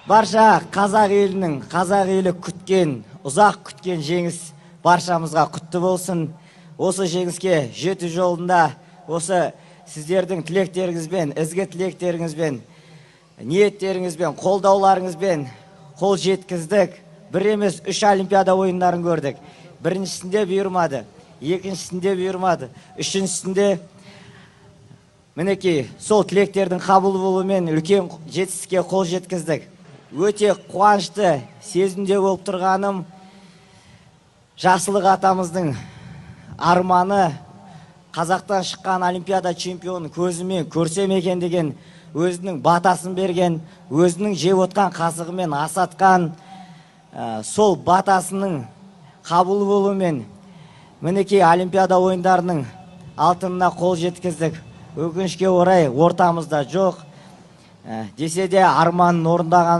Барша қазақ елі күткен, ұзақ күткен жеңіс баршамызға құтты болсын. Осы жеңіске жету жолында осы сіздердің тілектеріңізбен, ізгі тілектеріңізбен, ниеттеріңізбен, қолдауларыңызбен қол жеткіздік. Бір емес 3 Олимпиада ойындарын көрдік. Біріншісінде бұйырмады, екіншісінде бұйырмады, үшіншісінде мінекей сол тілектердің қабыл болуымен үлкен жетістікке қол жеткіздік. Өте қуанышты сезімде болып тұрғаным, Жақсылық атамыздың арманы Қазақтан шыққан Олимпиада чемпионын көзімен көрсем екен деген өзінің батасын берген, өзінің жеп отқан қасығымен асатқан, сол батасының қабыл болуымен мінекей Олимпиада ойындарының алтынына қол жеткіздік. Өкінішке орай ортамызда жоқ. Десе де арманын орындаған